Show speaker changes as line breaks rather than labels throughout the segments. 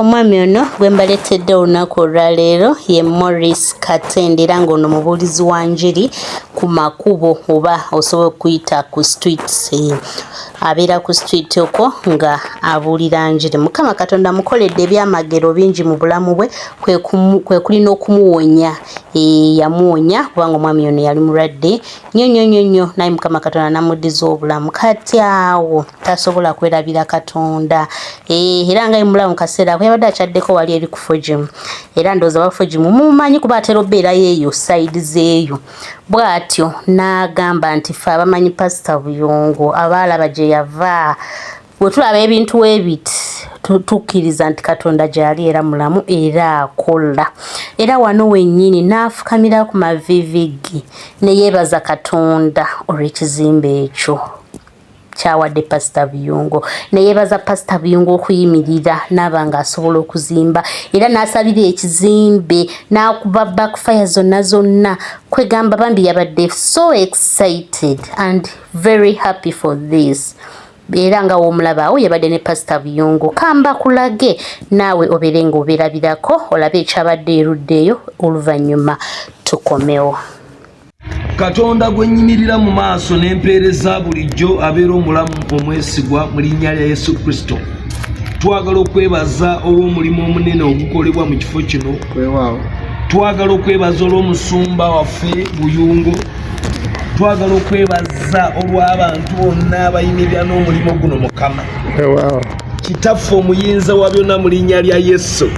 Omwami ono gwe mbaletedde olunaku olwaleero ye Maurice katende era ng'ono mubuulizi wa njiri ku makubo oba osobola okuyita ku streets. Abeera ku street okwo nga abuulira njiri. Mukama Katonda mukoledde ebyamagero bingi mu bulamu bwe kwe kulina okumuwonya. Yamuwonya kubanga omwami ono yali mulwadde nnyo naye Mukama Katonda namuddiza obulamu. Kati awo tasobola kwerabira Katonda. Era nga mulamu kaseera yabadde akyaddeko wali eri ku fojimu. Era ndowooza ba fojimu mumumanyi kuba atera obbeerayo eyo sayidi zeeyo. Bwatyo n'agamba nti ffe abamanyi Pastor Buyungo abaalaba gye yava bwe tulaba ebintu weebiti tukkiriza nti Katonda gyali era mulamu era akola. Era wano wennyini n'afukamira ku mavivigi ne yeebaza Katonda olw'ekizimbe ekyo kyawadde Pastor Buyungo. Ne yeebaza Pastor Buyungo okuyimirira n'aba ng'asobola okuzimba era n'asabira ekizimbe n'akuba backfire zonna kwegamba bambi yabadde so excited and very happy for this. Era nga w'omulaba awo yabadde ne Pastor Buyungo. Kamba kulage naawe obeere ng'obeerabirako olabe ekyabadde eruddeeyo oluvannyuma tukomewo.
Katonda gwe nnyimirira mu maaso n'empeereza bulijjo abeera omulamu omwesigwa mu linnya lya Yesu Kristo. Twagala okwebaza olw'omulimu omunene ogukolebwa mu kifo kino. Twagala okwebaza olw'omusumba waffe Buyungo. Twagala okwebaza olw'abantu bonna abayimirira n'omulimu guno Mukama. Kitaffe omuyinza wa byonna mu linnya lya Yesu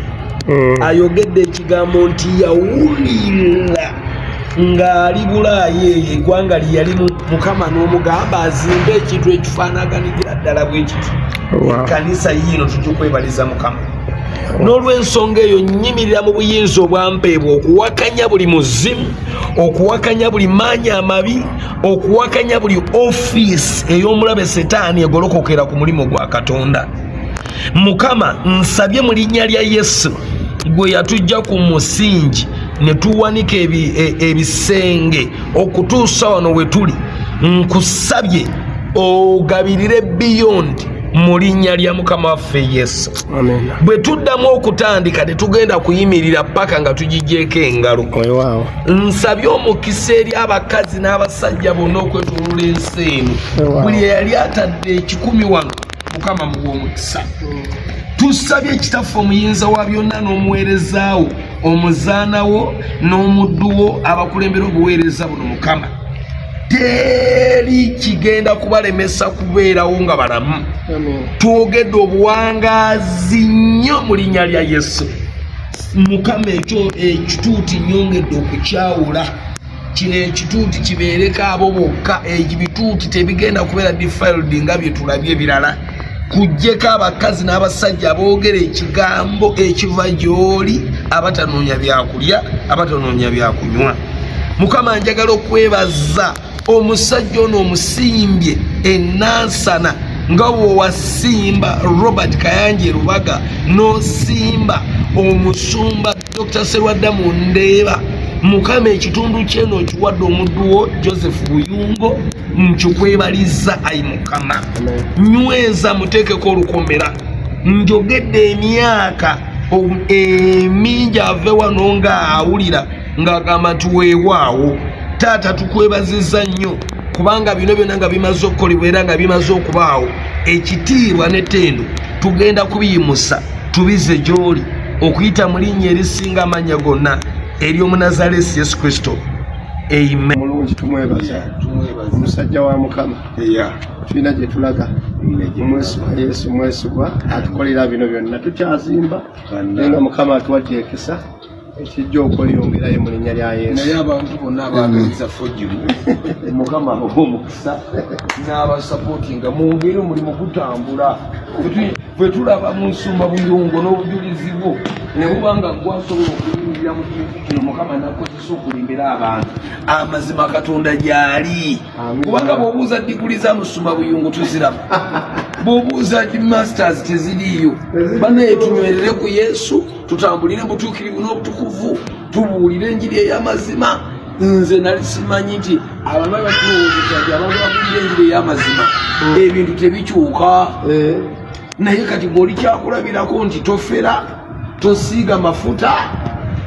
ayogedde ekigambo nti yawulira ng'ali Bulaayi eggwanga lye yalimu Mukama n'omugamba azimbe ekintu ekifaanaganigira ddala bwe kiti. Kanisa yiino tugikwebaliza Mukama. N'olw'ensonga eyo nnyimirira mu buyinza obwampeebwa okuwakanya buli muzimu, okuwakanya buli maanyi amabi, okuwakanya buli ofiisi ey'omulabe Setaani egolokokera ku mulimu gwa Katonda. Mukama nsabye mu linnya lya Yesu gwe yatujja ku musingi ne tuwanika ebisenge okutuusa wano we tuli, nkusabye ogabirire beyond mu linnya lya Mukama waffe Yesu. Amen. Bwe tuddamu okutandika tetugenda kuyimirira paka nga tugijjeeko engalo. Nsabye omukisa eri abakazi n'abasajja bonna okwetooloola ensi eno. Buli eyali atadde ekikumi wano Mukama muwe omukisa. Tusabye Kitaffe omuyinza wa byonna n'omuweerezaawo, omuzaanawo n'omudduwo abakulembera obuweereza buno Mukama. Teri kigenda kubalemesa kubeerawo nga balamu. Twogedde obuwangaazi nnyo mu linnya lya Yesu. Mukama ekyo ekituuti nyongedde okukyawula. Kino ekituuti kibeereko abo bokka, ebituuti tebigenda kubeera defiled nga bye tulabye ebirala. Kujjeko abakazi n'abasajja aboogera ekigambo ekiva gy'oli, abatanoonya byakulya, abatanoonya byakunywa. Mukama njagala okwebaza omusajja ono omusimbye ennansana nga bwe wasimba Robert Kayanje Rubaga n'osimba omusumba Dr. Serwadda Mundeeba. Mukama ekitundu kyeno kiwadde omudduwo Joseph Buyungo, nkikwebaliza ayi Mukama. Nyweza muteekeko olukomera. Njogedde emyaka emingi ave wano nga awulira ng'agamba nti weewaawo. Taata tukwebaziza nnyo kubanga bino byonna nga bimaze okukolebwa era nga bimaze okubaawo. Ekitiibwa n'ettendo tugenda kubiyimusa tubize gy'oli okuyita mu linnya erisinga amannya gonna ery'Omunazaalesi Yesu Kristo. Amen.
Mulungi tumwebaza. Omusajja wa Mukama. Tulina gye tulaga. Omwesigwa Yesu mwesigwa atukolera bino byonna tukyazimba. Nga Mukama atuwadde ekisa ekijja okweyongerayo mu linnya lya Yesu.
Naye abantu bonna abaagaliza fojimu Mukama abawa omukisa n'abasapootinga mu ngeri omulimu gutambula. Bwe tulaba mu nsumba Buyungo n'obujulizi bwo ne bubanga gwasobola okuyimirira mu kintu kino Mukama n'akozesa okulimbira abantu amazima Katonda gy'ali. Kubanga bw'obuuza diguli za musumba Buyungo tuziraba, bw'obuuza masters teziriiyo. Banaye tunywerere ku Yesu, tutambulire mu butuukirivu n'obutukuvu, tubuulire enjiri ey'amazima. Nze nali simanyi nti abantu batulowooza nti abantu babuulira enjiri ey'amazima ebintu tebikyuka. naye kati bw'oli kyakulabirako nti tofera tosiiga mafuta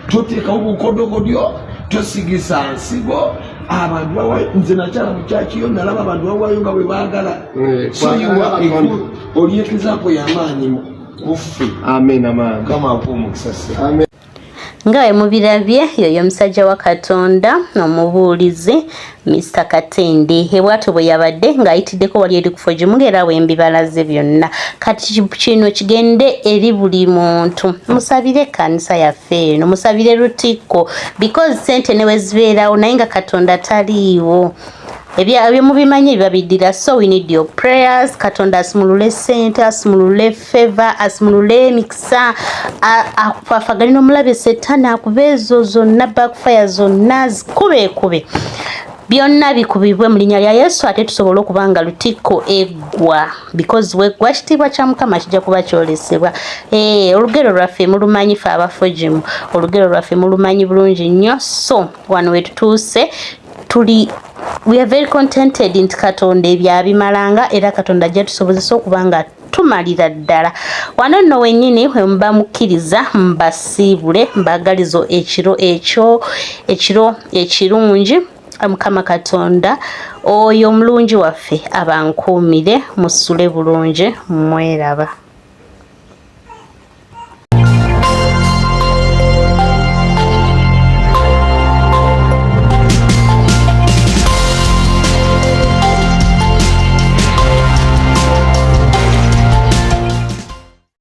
toteekawo bukodokodyo tosigisa nsigo abantu bawayo nze nakyala mu kyakiyo nalaba abantu bawayo nga bwe baagala soyiwa olyekezaako y'amaanyi kuffe
amen
kama akuomukisase
nga bwe mubirabye yoyo omusajja wa Katonda omubuulizi Mr. Katende bwatyo bwe yabadde ng'ayitiddeko wali eri kufo gimugeera wembibalaze byonna kati kino kigende eri buli muntu musabire kanisa yaffe eno musabire LUTIKKO because sente ne wezibeerawo naye nga Katonda taliiwo ebyo mubimanyi bibabiddira so we need your prayers Katonda asimulule sente asimulule favor asimulule emikisa akufafagane n'omulabe Setaani akube ezo zonna backfire zonna zikube byonna bikubibwe mu linnya lya Yesu ate tusobole okubanga LUTIKKO eggwa because weggwa kitiibwa kya Mukama kijja kuba kyolesebwa olugero lwaffe mulumanyi fe abafogimu olugero lwaffe mulumanyi bulungi nnyo so wano wetutuuse we are very contented nti Katonda ebyabimalanga era Katonda ajja tusobozesa okubanga tumalira ddala wano nno wennyini we muba mukkiriza mbasiibule mbagalizo ekiro ekirungi Mukama Katonda oyo omulungi waffe abankuumire musule bulungi mweraba